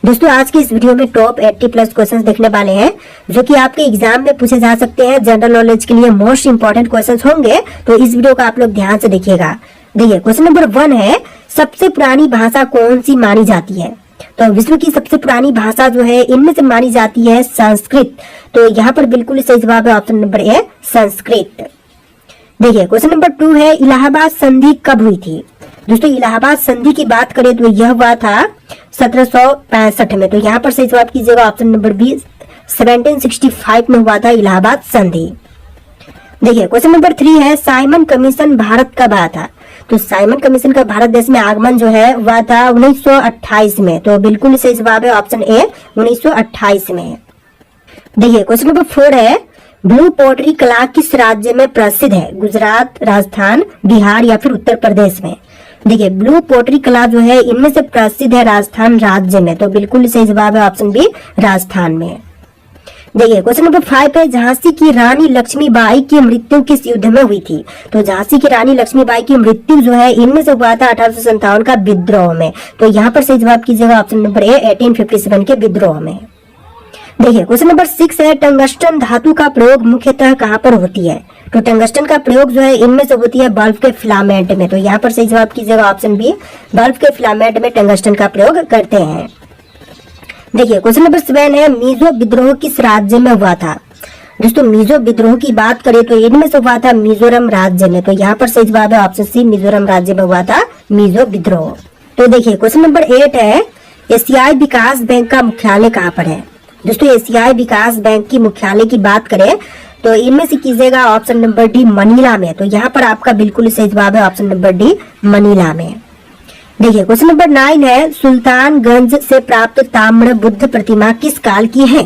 दोस्तों आज की इस वीडियो में टॉप 80 प्लस क्वेश्चंस देखने वाले हैं जो कि आपके एग्जाम में पूछे जा सकते हैं। जनरल नॉलेज के लिए मोस्ट इंपॉर्टेंट क्वेश्चंस होंगे, तो इस वीडियो को आप लोग ध्यान से देखिएगा। देखिए क्वेश्चन नंबर 1 है, सबसे पुरानी भाषा कौन सी मानी जाती है? तो विश्व की सबसे पुरानी भाषा जो है इनमें से मानी जाती है संस्कृत। तो यहाँ पर बिल्कुल सही जवाब है ऑप्शन नंबर ए, संस्कृत। देखिए क्वेश्चन नंबर 2 है, इलाहाबाद संधि कब हुई थी? दोस्तों इलाहाबाद संधि की बात करें तो यह हुआ था 1765 में। तो यहाँ पर सही जवाब कीजिएगा ऑप्शन नंबर बी, 1765 में हुआ था इलाहाबाद संधि। देखिए क्वेश्चन नंबर 3 है, साइमन कमीशन भारत कब आया था? तो साइमन कमीशन का भारत देश में आगमन जो है हुआ था 1928 में। तो बिल्कुल सही जवाब है ऑप्शन ए, 1928 में। देखिए क्वेश्चन नंबर 4 है, ब्लू पोटरी कला किस राज्य में प्रसिद्ध है? गुजरात, राजस्थान, बिहार या फिर उत्तर प्रदेश में? देखिए ब्लू पोटरी कला जो है इनमें से प्रसिद्ध है राजस्थान राज्य में। तो बिल्कुल सही जवाब है ऑप्शन बी, राजस्थान में। देखिए क्वेश्चन नंबर 5 है, झांसी की रानी लक्ष्मीबाई की मृत्यु किस युद्ध में हुई थी? तो झांसी की रानी लक्ष्मीबाई की मृत्यु जो है इनमें से हुआ था 1857 का विद्रोह में। तो यहाँ पर सही जवाब कीजिएगा ऑप्शन नंबर ए, 1857 के विद्रोह में। देखिए क्वेश्चन नंबर 6 है, टंगस्टन धातु का प्रयोग मुख्यतः कहाँ पर होती है? तो टंगस्टन का प्रयोग जो है इनमें से होती है बल्ब के फिलामेंट में। तो यहाँ पर सही जवाब कीजिएगा ऑप्शन बी, बल्ब के फिलामेंट में टंगस्टन का प्रयोग करते हैं। देखिए क्वेश्चन नंबर 7 है, मिजो विद्रोह किस राज्य में हुआ था? दोस्तों मिजो विद्रोह की बात करें तो इनमें से हुआ था मिजोरम राज्य में। तो यहाँ पर सही जवाब है ऑप्शन सी, मिजोरम राज्य में हुआ था मिजो विद्रोह। तो देखिए क्वेश्चन नंबर 8 है, एशियाई विकास बैंक का मुख्यालय कहाँ पर है? दोस्तों एशियाई विकास बैंक की मुख्यालय की बात करें तो इनमें से कीजिएगा ऑप्शन नंबर डी, मनीला में। तो यहाँ पर आपका बिल्कुल सही जवाब है ऑप्शन नंबर डी, मनीला में। देखिए क्वेश्चन नंबर 9 है, सुल्तानगंज से प्राप्त ताम्र बुद्ध प्रतिमा किस काल की है?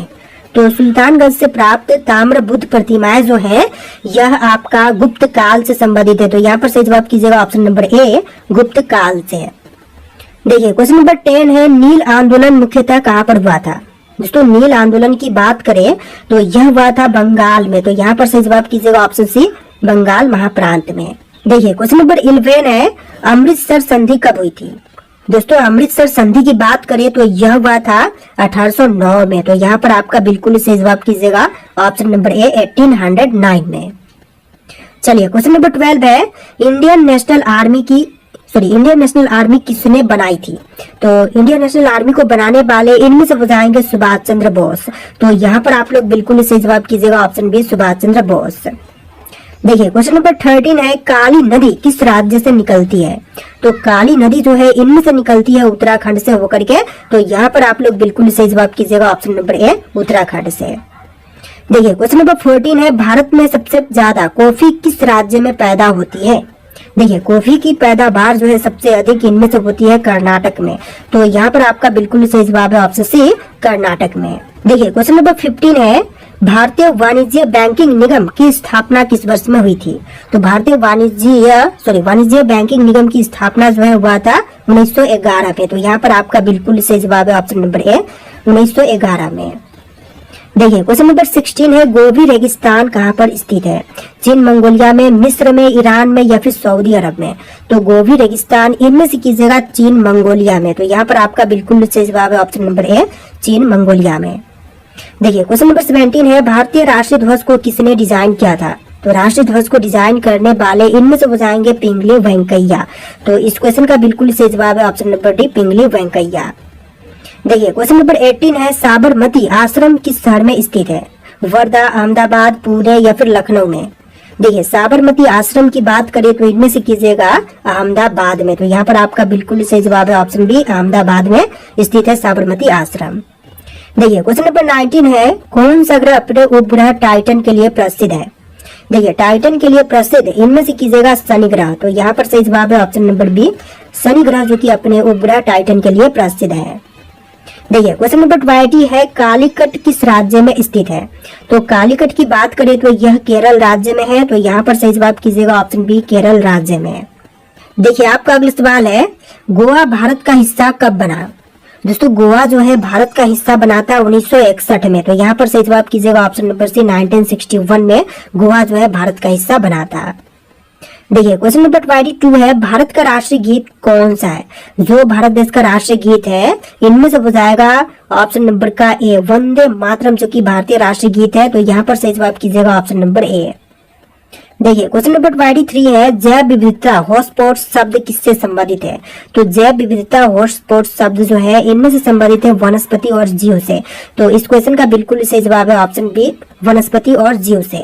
तो सुल्तानगंज से प्राप्त ताम्र बुद्ध प्रतिमाएं जो है यह आपका गुप्त काल से संबंधित है। तो यहाँ पर सही जवाब कीजिएगा ऑप्शन नंबर ए, गुप्त काल से। देखिए क्वेश्चन नंबर 10 है, नील आंदोलन मुख्यतः कहाँ पर हुआ था? दोस्तों नील आंदोलन की बात करें तो यह हुआ था बंगाल में। तो यहाँ पर सही जवाब कीजिएगा ऑप्शन सी, बंगाल महाप्रांत में। देखिए क्वेश्चन नंबर 11 है, अमृतसर संधि कब हुई थी? दोस्तों अमृतसर संधि की बात करें तो यह हुआ था 1809 में। तो यहाँ पर आपका बिल्कुल सही जवाब कीजिएगा ऑप्शन नंबर ए, 1809 में। चलिए क्वेश्चन नंबर 12 है, इंडियन नेशनल आर्मी किसने बनाई थी? तो इंडियन नेशनल आर्मी को बनाने वाले इनमें से हो जाएंगे सुभाष चंद्र बोस। तो यहाँ पर आप लोग बिल्कुल सही जवाब कीजिएगा ऑप्शन बी, सुभाष चंद्र बोस। देखिए क्वेश्चन नंबर 13 है, काली नदी किस राज्य से निकलती है? तो काली नदी जो है इनमें से निकलती है उत्तराखंड से होकर के। तो यहाँ पर आप लोग बिल्कुल सही जवाब कीजिएगा ऑप्शन नंबर ए, उत्तराखंड से। देखिए क्वेश्चन नंबर 14 है, भारत में सबसे ज्यादा कॉफी किस राज्य में पैदा होती है? देखिए कॉफी की पैदावार जो है सबसे अधिक इनमें से होती है कर्नाटक में। तो यहाँ पर आपका बिल्कुल सही जवाब है ऑप्शन सी, कर्नाटक में। देखिए क्वेश्चन नंबर 15 है, भारतीय वाणिज्य बैंकिंग निगम की स्थापना किस वर्ष में हुई थी? तो भारतीय वाणिज्य बैंकिंग निगम की स्थापना जो है हुआ था 1911 में। तो यहाँ पर आपका बिल्कुल सही जवाब है ऑप्शन नंबर ए, 1911 में। देखिए क्वेश्चन नंबर 16 है, गोबी रेगिस्तान कहाँ पर स्थित है? चीन, मंगोलिया में, मिस्र में, ईरान में या फिर सऊदी अरब में? तो गोबी रेगिस्तान इनमें से कीजिएगा चीन, मंगोलिया में। तो यहाँ पर आपका बिल्कुल सही जवाब है ऑप्शन नंबर ए, चीन, मंगोलिया में। देखिए क्वेश्चन नंबर 17 है, भारतीय राष्ट्रीय ध्वज को किसने डिजाइन किया था? तो राष्ट्रीय ध्वज को डिजाइन करने वाले इनमें से हो जाएंगे पिंगली वेंकैया। तो इस क्वेश्चन का बिल्कुल सही जवाब है ऑप्शन नंबर डी, पिंगली वेंकैया। देखिए क्वेश्चन नंबर 18 है, साबरमती आश्रम किस शहर में स्थित है? वर्धा, अहमदाबाद, पुणे या फिर लखनऊ में? देखिए साबरमती आश्रम की बात करें तो इनमें से कीजिएगा अहमदाबाद में। तो यहाँ पर आपका बिल्कुल सही जवाब है ऑप्शन बी, अहमदाबाद में स्थित है साबरमती आश्रम। देखिए क्वेश्चन नंबर 19 है, कौन सा ग्रह अपने उपग्रह टाइटन के लिए प्रसिद्ध है? देखिए टाइटन के लिए प्रसिद्ध इनमें से कीजिएगा शनि ग्रह। तो यहाँ पर सही जवाब है ऑप्शन नंबर बी, शनि ग्रह जो कि अपने उपग्रह टाइटन के लिए प्रसिद्ध है। देखिए क्वेश्चन नंबर 20 है, कालीकट किस राज्य में स्थित है? तो कालीकट की बात करें तो यह केरल राज्य में है। तो यहाँ पर सही जवाब कीजिएगा ऑप्शन बी, केरल राज्य में। देखिए आपका अगला सवाल है, गोवा भारत का हिस्सा कब बना? दोस्तों गोवा जो है भारत का हिस्सा बना था 1961 में। तो यहाँ पर सही जवाब कीजिएगा ऑप्शन नंबर सी, 1961 में गोवा जो है भारत का हिस्सा बना था। देखिए क्वेश्चन नंबर 22 है, भारत का राष्ट्रीय गीत कौन सा है? जो भारत देश का राष्ट्रीय गीत है इनमें से हो जाएगा ऑप्शन नंबर का ए, वंदे मातरम, जो कि भारतीय राष्ट्रीय गीत है। तो यहाँ पर सही जवाब कीजिएगा ऑप्शन नंबर ए। देखिए क्वेश्चन नंबर 23 है, जैव विविधता हॉटस्पॉट शब्द किससे संबंधित है? तो जैव विविधता हॉटस्पॉट शब्द जो है इनमें से संबंधित है वनस्पति और जीव से। तो इस क्वेश्चन का बिल्कुल सही जवाब है ऑप्शन बी, वनस्पति और जीव से।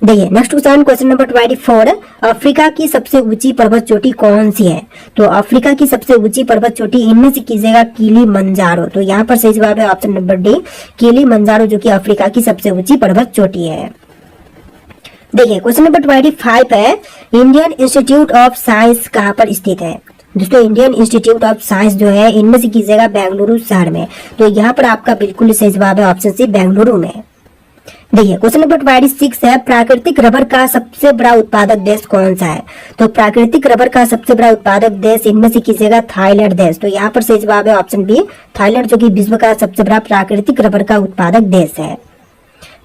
देखिए नेक्स्ट क्वेश्चन नंबर 24, अफ्रीका की सबसे ऊंची पर्वत चोटी कौन सी है? तो अफ्रीका की सबसे ऊंची पर्वत चोटी इनमें से कीजिएगा किलिमंजारो। तो यहाँ पर सही जवाब है ऑप्शन नंबर डी, किलिमंजारो, जो कि अफ्रीका की सबसे ऊंची पर्वत चोटी है। देखिए क्वेश्चन नंबर 25 है, इंडियन इंस्टीट्यूट ऑफ साइंस कहाँ पर स्थित है? दोस्तों इंडियन इंस्टीट्यूट ऑफ साइंस जो है इनमें से कीजिएगा बेंगलुरु शहर में। तो यहाँ पर आपका बिल्कुल सही जवाब है ऑप्शन सी, बेंगलुरु में। देखिए क्वेश्चन नंबर 26 है, प्राकृतिक रबर का सबसे बड़ा उत्पादक देश कौन सा है? तो प्राकृतिक रबर का सबसे बड़ा उत्पादक देश इनमें से कीजिएगा थाईलैंड देश। तो यहाँ पर सही जवाब है ऑप्शन बी, थाईलैंड, जो कि विश्व का सबसे बड़ा प्राकृतिक रबर का उत्पादक देश है।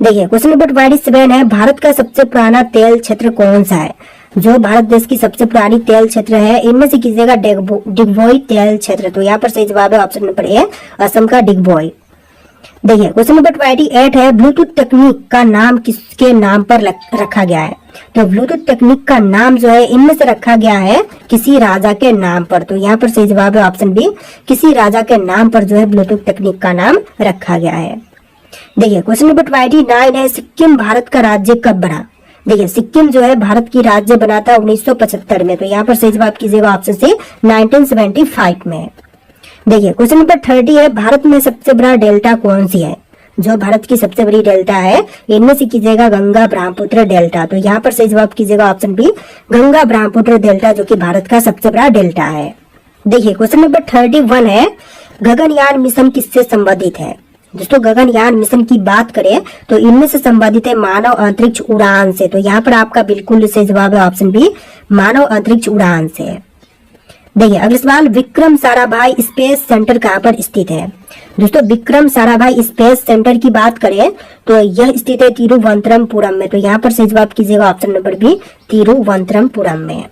देखिए क्वेश्चन नंबर 27 है, भारत का सबसे पुराना तेल क्षेत्र कौन सा है? जो भारत देश की सबसे पुरानी तेल क्षेत्र है इनमें से कीजिएगा डिगबोई तेल क्षेत्र। तो यहाँ पर सही जवाब है ऑप्शन नंबर ए, असम का डिगबोई। देखिए क्वेश्चन नंबर 28 है, ब्लूटूथ तकनीक का नाम किसके नाम पर रखा गया है? तो ब्लूटूथ तकनीक का नाम जो है इनमें से रखा गया है किसी राजा के नाम पर। तो यहाँ पर सही जवाब है ऑप्शन बी, किसी राजा के नाम पर जो है ब्लूटूथ तकनीक का नाम रखा गया है। देखिए क्वेश्चन नंबर 29 है, सिक्किम भारत का राज्य कब बना? देखिए सिक्किम जो है भारत की राज्य बना था 1975 में। तो यहाँ पर सही जवाब कीजिएगा ऑप्शन सी, 1975 में। देखिए क्वेश्चन नंबर 30 है, भारत में सबसे बड़ा डेल्टा कौन सी है? जो भारत की सबसे बड़ी डेल्टा है इनमें से कीजिएगा गंगा ब्रह्मपुत्र डेल्टा। तो यहाँ पर सही जवाब कीजिएगा option B, Ganga Brahmaputra delta, जो कि भारत का सबसे बड़ा डेल्टा है। देखिए क्वेश्चन नंबर 31 है, गगनयान मिशन किससे संबंधित है? दोस्तों गगनयान मिशन की बात करें तो इनमें से संबंधित है मानव अंतरिक्ष उड़ान से। तो यहाँ पर आपका बिल्कुल सही जवाब है ऑप्शन बी, मानव अंतरिक्ष उड़ान से। देखिए अगला सवाल, विक्रम साराभाई स्पेस सेंटर कहाँ पर स्थित है? दोस्तों विक्रम साराभाई स्पेस सेंटर की बात करें तो यह स्थित है तिरुवनंतपुरम में। तो यहाँ पर सही जवाब कीजिएगा ऑप्शन नंबर बी, तिरुवनंतपुरम में।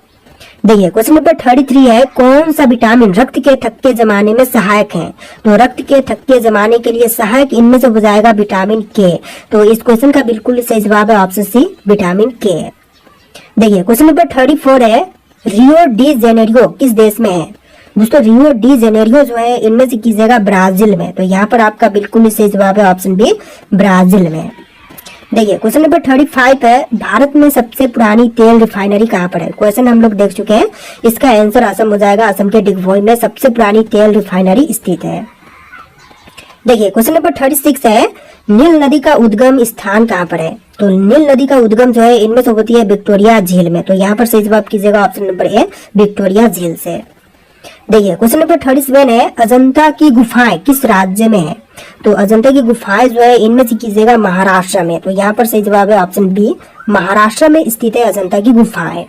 देखिए क्वेश्चन नंबर 33 है, कौन सा विटामिन रक्त के थक्के जमाने में सहायक है? तो रक्त के थक्के जमाने के लिए सहायक इनमें से हो जाएगा विटामिन के। तो इस क्वेश्चन का बिल्कुल सही जवाब है ऑप्शन सी, विटामिन के। देखिए क्वेश्चन नंबर 34 है, रियो डी जेनेरियो किस देश में है? दोस्तों रियो डी जेनेरियो जो है इनमें से कीजिएगा ब्राजील में। तो यहाँ पर आपका बिल्कुल सही जवाब है ऑप्शन बी, ब्राजील में। देखिए क्वेश्चन नंबर 35 है, भारत में सबसे पुरानी तेल रिफाइनरी कहाँ पर है? क्वेश्चन हम लोग देख चुके हैं, इसका आंसर असम हो जाएगा। असम के डिगबोई में सबसे पुरानी तेल रिफाइनरी स्थित है। देखिए क्वेश्चन नंबर 36 है, नील नदी का उद्गम स्थान कहाँ पर है? तो नील नदी का उद्गम जो है इनमें से होती है विक्टोरिया झील में। तो यहाँ पर सही जवाब कीजिएगा ऑप्शन नंबर ए, विक्टोरिया झील से। देखिए क्वेश्चन नंबर 37 है, अजंता की गुफाएं किस राज्य में है? तो अजंता की गुफाएं जो है इनमें से कीजिएगा महाराष्ट्र में। तो यहाँ पर सही जवाब है ऑप्शन बी, महाराष्ट्र में स्थित है अजंता की गुफाएं।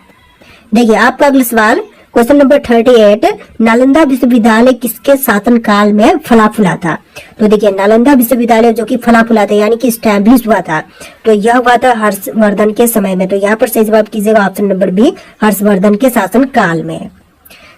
देखिए आपका अगला सवाल क्वेश्चन नंबर 38, नालंदा विश्वविद्यालय किसके शासन काल में फला फूला था? तो देखिए नालंदा विश्वविद्यालय जो कि फला फूला था यानी कि स्टैब्लिश हुआ था, तो यह हुआ था हर्षवर्धन के समय में। तो यहाँ पर सही जवाब कीजिएगा ऑप्शन नंबर बी, हर्षवर्धन के शासन काल में।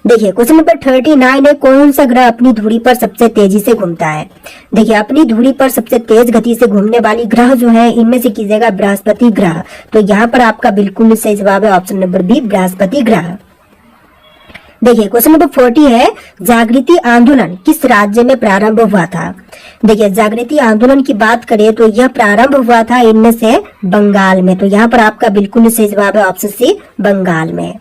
देखिए क्वेश्चन नंबर 39 है, कौन सा ग्रह अपनी धुरी पर सबसे तेजी से घूमता है? देखिए अपनी धुरी पर सबसे तेज गति से घूमने वाली ग्रह जो है इनमें से कीजिएगा बृहस्पति ग्रह। तो यहाँ पर आपका बिल्कुल सही जवाब है ऑप्शन नंबर बी, बृहस्पति ग्रह। देखिए क्वेश्चन नंबर 40 है, जागृति आंदोलन किस राज्य में प्रारंभ हुआ था? देखिए जागृति आंदोलन की बात करें तो यह प्रारंभ हुआ था इनमें से बंगाल में। तो यहाँ पर आपका बिल्कुल सही जवाब है ऑप्शन सी, बंगाल में।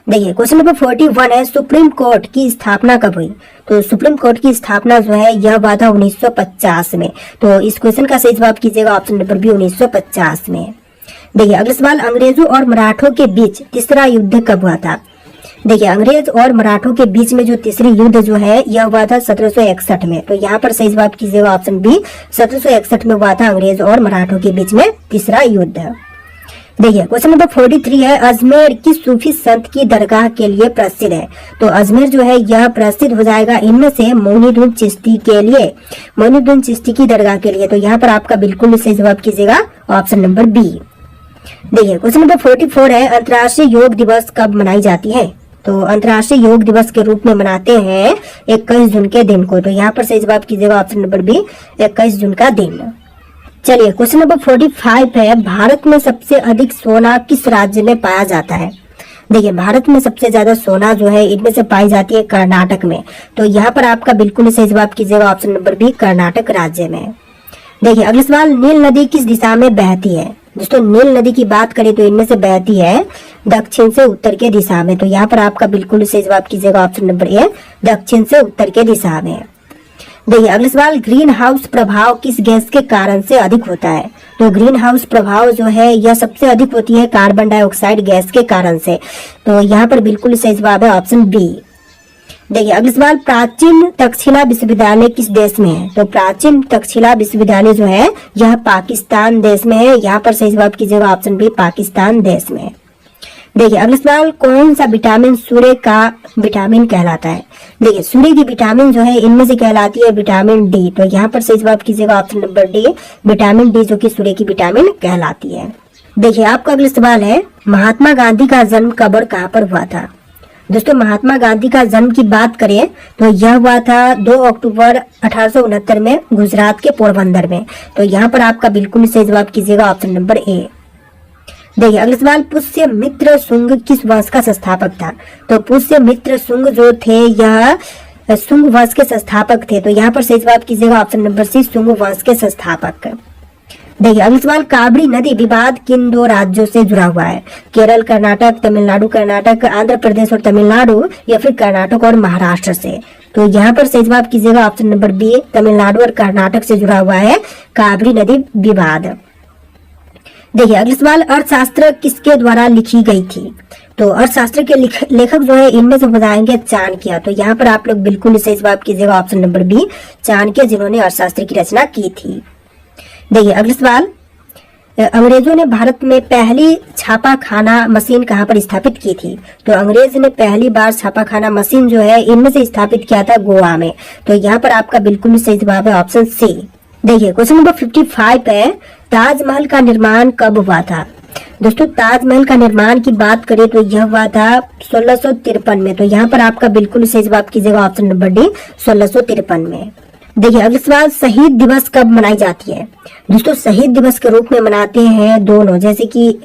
देखिए क्वेश्चन नंबर 41 है, सुप्रीम कोर्ट की स्थापना कब हुई? तो सुप्रीम कोर्ट की स्थापना जो है यह हुआ था 1950 में। तो इस क्वेश्चन का सही जवाब कीजिएगा ऑप्शन नंबर बी, 1950 में। देखिए अगला सवाल, अंग्रेजों और मराठों के बीच तीसरा युद्ध कब हुआ था? देखिए अंग्रेज और मराठों के बीच में जो तीसरी युद्ध जो है यह हुआ था 1761 में। तो यहाँ पर सही जवाब कीजिएगा ऑप्शन बी, 1761 में हुआ था अंग्रेज और मराठों के बीच में तीसरा युद्ध। देखिए क्वेश्चन नंबर 43 है, अजमेर किस सूफी संत की दरगाह के लिए प्रसिद्ध है? तो अजमेर जो है यह प्रसिद्ध हो जाएगा इनमें से मोइनुद्दीन चिश्ती के लिए, मोइनुद्दीन चिश्ती की दरगाह के लिए। तो यहाँ पर आपका बिल्कुल सही जवाब कीजिएगा ऑप्शन नंबर बी। देखिए क्वेश्चन नंबर 44 है, अंतर्राष्ट्रीय योग दिवस कब मनाई जाती है? तो अंतर्राष्ट्रीय योग दिवस के रूप में मनाते हैं 21 जून के दिन को। तो यहाँ पर सही जवाब कीजिएगा ऑप्शन नंबर बी, 21 जून का दिन। चलिए क्वेश्चन नंबर 45 है, भारत में सबसे अधिक सोना किस राज्य में पाया जाता है? देखिए भारत में सबसे ज्यादा सोना जो है इनमें से पाई जाती है कर्नाटक में। तो यहाँ पर आपका बिल्कुल सही जवाब कीजिएगा ऑप्शन नंबर बी, कर्नाटक राज्य में। देखिए अगला सवाल, नील नदी किस दिशा में बहती है? दोस्तों नील नदी की बात करें तो इनमें से बहती है दक्षिण से उत्तर के दिशा में। तो यहाँ पर आपका बिल्कुल सही जवाब कीजिएगा ऑप्शन नंबर ए, दक्षिण से उत्तर के दिशा में। देखिए अगला सवाल, ग्रीन हाउस प्रभाव किस गैस के कारण से अधिक होता है? तो ग्रीन हाउस प्रभाव जो है यह सबसे अधिक होती है कार्बन डाइऑक्साइड गैस के कारण से। तो यहाँ पर बिल्कुल सही जवाब है ऑप्शन बी। देखिए अगला सवाल, प्राचीन तक्षशिला विश्वविद्यालय किस देश में है? तो प्राचीन तक्षशिला विश्वविद्यालय जो है यह पाकिस्तान देश में है। यहाँ पर सही जवाब कीजिएगा ऑप्शन बी, पाकिस्तान देश में। देखिए अगला सवाल, कौन सा विटामिन सूर्य का विटामिन कहलाता है? देखिए सूर्य की विटामिन जो है इनमें से कहलाती है विटामिन डी। तो यहाँ पर सही जवाब कीजिएगा option number D, vitamin D जो कि सूर्य की विटामिन कहलाती है। देखिए आपका अगला सवाल है, महात्मा गांधी का जन्म कब और कहाँ पर हुआ था? दोस्तों महात्मा गांधी का जन्म की बात करें तो यह हुआ था 2 अक्टूबर 1869 में गुजरात के पोरबंदर में। तो यहाँ पर आपका बिल्कुल सही जवाब कीजिएगा ऑप्शन नंबर ए। देखिए अगला सवाल, पुष्यमित्र शुंग किस वंश का संस्थापक था? तो पुष्यमित्र शुंग जो थे यह शुंग वंश के संस्थापक थे। तो यहाँ पर सही जवाब कीजिएगा ऑप्शन नंबर सी, शुंग वंश के संस्थापक। देखिए अगला सवाल, काबरी नदी विवाद किन 2 राज्यों से जुड़ा हुआ है? केरल कर्नाटक, तमिलनाडु कर्नाटक, आंध्र प्रदेश और तमिलनाडु, या फिर कर्नाटक और महाराष्ट्र से? तो यहाँ पर सही जवाब कीजिएगा ऑप्शन नंबर बी, तमिलनाडु और कर्नाटक से जुड़ा हुआ है काबरी नदी विवाद। देखिए अगला सवाल, अर्थशास्त्र किसके द्वारा लिखी गई थी? तो अर्थशास्त्र के लेखक जो है इनमें से बताएंगे चाणक्य। तो यहाँ पर आप लोग बिल्कुल सही जवाब कीजिएगा ऑप्शन नंबर बी, चाणक्य जिन्होंने अर्थशास्त्र की रचना की थी। देखिए अगला सवाल, अंग्रेजों ने भारत में पहली छापाखाना मशीन कहाँ पर स्थापित की थी? तो अंग्रेज ने पहली बार छापाखाना मशीन जो है इनमें से स्थापित किया था गोवा में। तो यहाँ पर आपका बिल्कुल सही जवाब है ऑप्शन सी। देखिए क्वेश्चन नंबर 55 है, ताजमहल का निर्माण कब हुआ था? दोस्तों ताजमहल का निर्माण की बात करें तो यह हुआ था 1653 में। तो यहाँ पर आपका बिल्कुल सही जवाब कीजिएगा ऑप्शन नंबर डी, 1653 में। देखिए अगला सवाल, शहीद दिवस कब मनाई जाती है? दोस्तों शहीद दिवस के रूप में मनाते हैं दोनों, जैसे कि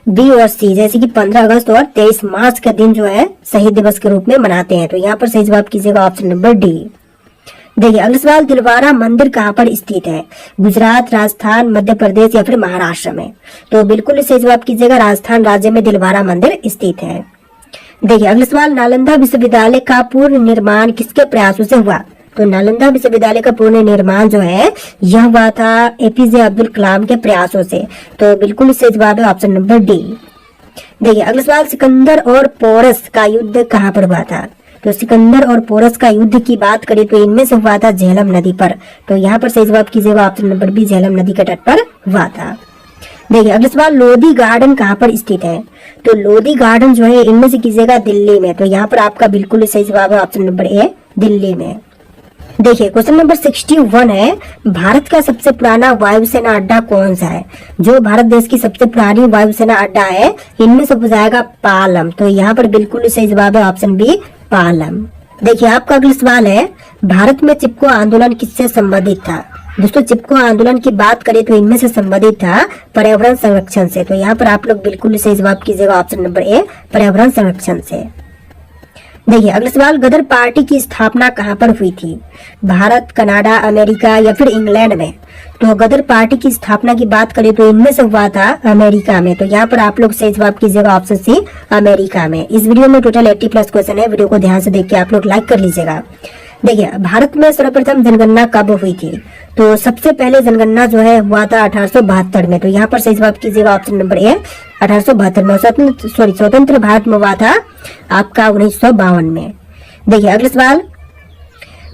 बी और सी, जैसे कि 15 अगस्त और 23 मार्च का दिन जो है शहीद दिवस के रूप में मनाते हैं। तो यहाँ पर सही जवाब कीजिएगा ऑप्शन नंबर डी। देखिए अगला सवाल, दिलवारा मंदिर कहाँ पर स्थित है? गुजरात, राजस्थान, मध्य प्रदेश या फिर महाराष्ट्र में? तो बिल्कुल सही जवाब कीजिएगा, राजस्थान राज्य में दिलवारा मंदिर स्थित है। देखिए अगला सवाल, नालंदा विश्वविद्यालय का पूर्ण निर्माण किसके प्रयासों से हुआ? तो नालंदा विश्वविद्यालय का पूर्ण निर्माण जो है यह हुआ था एपीजे अब्दुल कलाम के प्रयासों से। तो बिल्कुल सही जवाब है ऑप्शन नंबर डी। देखिए अगला सवाल, सिकंदर और पोरस का युद्ध कहाँ पर हुआ था? तो सिकंदर और पोरस का युद्ध की बात करें तो इनमें से हुआ था झेलम नदी पर। तो यहाँ पर सही जवाब कीजिएगा ऑप्शन नंबर बी, झेलम नदी के तट पर हुआ था। देखिए अगला सवाल, लोधी गार्डन कहाँ पर स्थित है? तो लोधी गार्डन जो है इनमें से कीजिएगा दिल्ली में। तो यहाँ पर आपका बिल्कुल सही जवाब है ऑप्शन नंबर ए, दिल्ली में। देखिए क्वेश्चन नंबर 61 है, भारत का सबसे पुराना वायुसेना अड्डा कौन सा है? जो भारत देश की सबसे पुरानी वायुसेना अड्डा है इनमें से हो जाएगा पालम। तो यहाँ पर बिल्कुल सही जवाब है ऑप्शन बी, पालम। देखिए आपका अगला सवाल है, भारत में चिपको आंदोलन किससे संबंधित था? दोस्तों चिपको आंदोलन की बात करें तो इनमें से संबंधित था पर्यावरण संरक्षण से। तो यहाँ पर आप लोग बिल्कुल सही जवाब कीजिएगा ऑप्शन नंबर ए, पर्यावरण संरक्षण से। देखिए अगला सवाल, गदर पार्टी की स्थापना कहाँ पर हुई थी? भारत, कनाडा, अमेरिका या फिर इंग्लैंड में? तो गदर पार्टी की स्थापना की बात करें तो इनमें से हुआ था अमेरिका में। तो यहाँ पर आप लोग सही जवाब कीजिएगा ऑप्शन सी, अमेरिका में। इस वीडियो में टोटल 80+ क्वेश्चन है, वीडियो को ध्यान से देख के आप लोग लाइक कर लीजिएगा। देखिए भारत में सर्वप्रथम जनगणना कब हुई थी? तो सबसे पहले जनगणना जो है हुआ था 1872 में। तो यहाँ पर सही जवाब कीजिएगा ऑप्शन नंबर ए, 1872 में। स्वतंत्र भारत में हुआ था आपका 1952 में। देखिए अगला सवाल,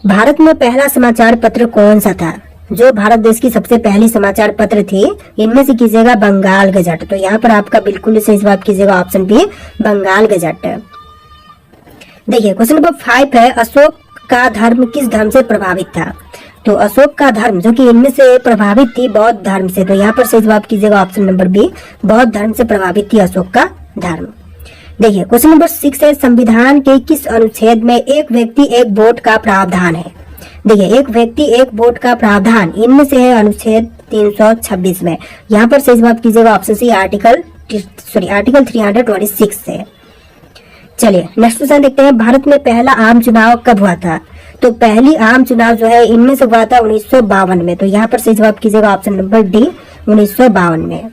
भारत में पहला समाचार पत्र कौन सा था? जो भारत देश की सबसे पहली समाचार पत्र थी इनमें से कीजिएगा बंगाल गजट। तो यहाँ पर आपका बिल्कुल सही जवाब कीजिएगा ऑप्शन बी, बंगाल गजट। देखिए क्वेश्चन नंबर 5 है, अशोक का धर्म किस धर्म से प्रभावित था? तो अशोक का धर्म जो कि इनमें से प्रभावित थी बौद्ध धर्म से, तो यहाँ पर सही जवाब कीजिएगा ऑप्शन नंबर बी, बौद्ध धर्म से प्रभावित थी अशोक का धर्म। देखिए क्वेश्चन नंबर 6 है, संविधान के किस अनुच्छेद में एक व्यक्ति एक वोट का प्रावधान है? देखिए एक व्यक्ति एक वोट का प्रावधान इनमें से है अनुच्छेद 326 में। यहाँ पर सही जवाब कीजिएगा ऑप्शन सी, आर्टिकल 326 से। चलिए नेक्स्ट क्वेश्चन देखते हैं, भारत में पहला आम चुनाव कब हुआ था? तो पहली आम चुनाव जो है इनमें से हुआ था 1952 में। तो यहाँ पर सही जवाब कीजिएगा ऑप्शन नंबर डी, 1952 में।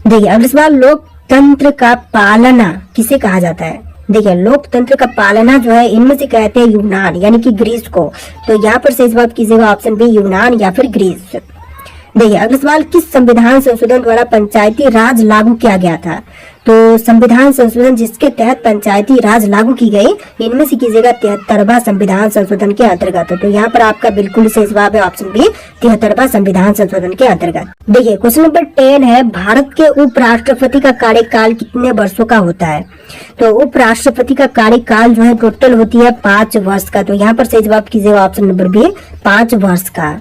देखिए अगला सवाल, लोकतंत्र का पालना किसे कहा जाता है? देखिए लोकतंत्र का पालना जो है इनमें से कहते हैं यूनान यानी कि ग्रीस को। तो यहाँ पर सही जवाब कीजिएगा ऑप्शन बी, यूनान या फिर ग्रीस। देखिए अगला सवाल, किस संविधान संशोधन द्वारा पंचायती राज लागू किया गया था? तो संविधान संशोधन जिसके तहत पंचायती राज लागू की गई इनमें से कीजिएगा 73वां संविधान संशोधन के अंतर्गत। तो यहाँ पर आपका बिल्कुल सही जवाब है ऑप्शन बी, 73वां संविधान संशोधन के अंतर्गत। देखिए क्वेश्चन नंबर 10 है, भारत के उपराष्ट्रपति का कार्यकाल कितने वर्षों का होता है? तो उपराष्ट्रपति का कार्यकाल जो है टोटल होती है 5 वर्ष का। तो यहाँ पर सही जवाब कीजिएगा ऑप्शन नंबर बी, 5 वर्ष का।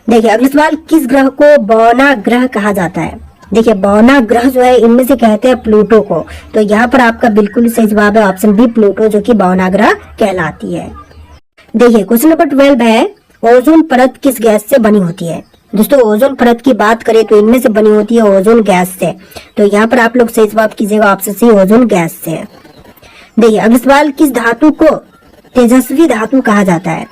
देखिए अगला सवाल, किस ग्रह को बौना ग्रह कहा जाता है? देखिए बौना ग्रह जो है इनमें से कहते हैं प्लूटो को। तो यहाँ पर आपका बिल्कुल सही जवाब है ऑप्शन बी, प्लूटो, जो कि बौना ग्रह कहलाती है। देखिए क्वेश्चन नंबर 12 है, ओजोन परत किस गैस से बनी होती है? दोस्तों ओजोन परत की बात करें तो इनमें से बनी होती है ओजोन गैस से। तो यहाँ पर आप लोग सही जवाब कीजिएगा ऑप्शन सी, ओजोन गैस से। देखिए अगला सवाल, किस धातु को तेजस्वी धातु कहा जाता है?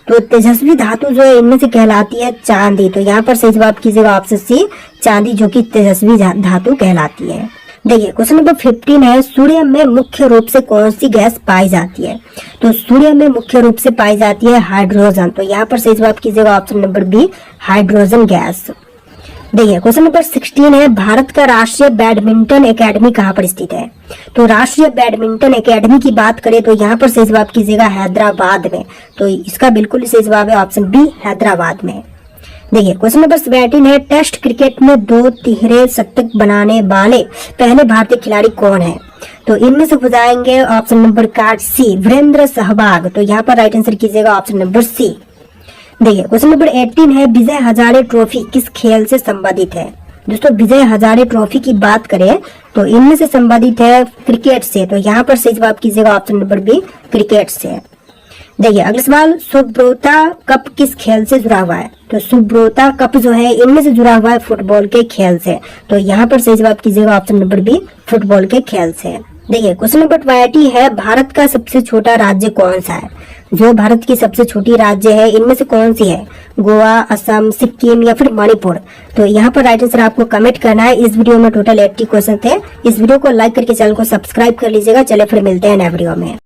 तो तेजस्वी धातु जो है इनमें से कहलाती है चांदी। तो यहाँ पर सही जवाब कीजिएगा ऑप्शन सी, चांदी, जो कि तेजस्वी धातु कहलाती है। देखिए क्वेश्चन नंबर 15 है, सूर्य में मुख्य रूप से कौन सी गैस पाई जाती है? तो सूर्य में मुख्य रूप से पाई जाती है हाइड्रोजन। तो यहाँ पर सही जवाब कीजिएगा option number B, hydrogen gas. देखिए क्वेश्चन नंबर 16 है, भारत का राष्ट्रीय बैडमिंटन एकेडमी कहाँ पर स्थित है? तो राष्ट्रीय बैडमिंटन एकेडमी की बात करें तो यहाँ पर सही जवाब कीजिएगा हैदराबाद में। तो इसका बिल्कुल सही जवाब है ऑप्शन बी, हैदराबाद में। देखिए क्वेश्चन नंबर 17 है, टेस्ट क्रिकेट में 2 तिहरे शतक बनाने वाले पहले भारतीय खिलाड़ी कौन है? तो इनमें से हो जाएंगे ऑप्शन नंबर का सी, वीरेंद्र सहवाग। तो यहाँ पर राइट आंसर कीजिएगा ऑप्शन नंबर सी। देखिए क्वेश्चन नंबर 18 है, विजय हजारे ट्रॉफी किस खेल से संबंधित है? दोस्तों विजय हजारे ट्रॉफी की बात करें तो इनमें से संबंधित है क्रिकेट से। तो यहाँ पर सही जवाब कीजिएगा ऑप्शन नंबर बी, क्रिकेट से। देखिए अगला सवाल, सुब्रोता कप किस खेल से जुड़ा हुआ है? तो सुब्रोता कप जो है इनमें से जुड़ा हुआ है फुटबॉल के खेल से। तो यहाँ पर सही जवाब कीजिएगा ऑप्शन नंबर बी, फुटबॉल के खेल से। देखिए क्वेश्चन नंबर 20 है, भारत का सबसे छोटा राज्य कौन सा है? जो भारत की सबसे छोटी राज्य है इनमें से कौन सी है? गोवा, असम, सिक्किम या फिर मणिपुर? तो यहाँ पर राइट आंसर आपको कमेंट करना है। इस वीडियो में टोटल 80 क्वेश्चन थे। इस वीडियो को लाइक करके चैनल को सब्सक्राइब कर लीजिएगा। चले फिर मिलते हैं नए वीडियो में।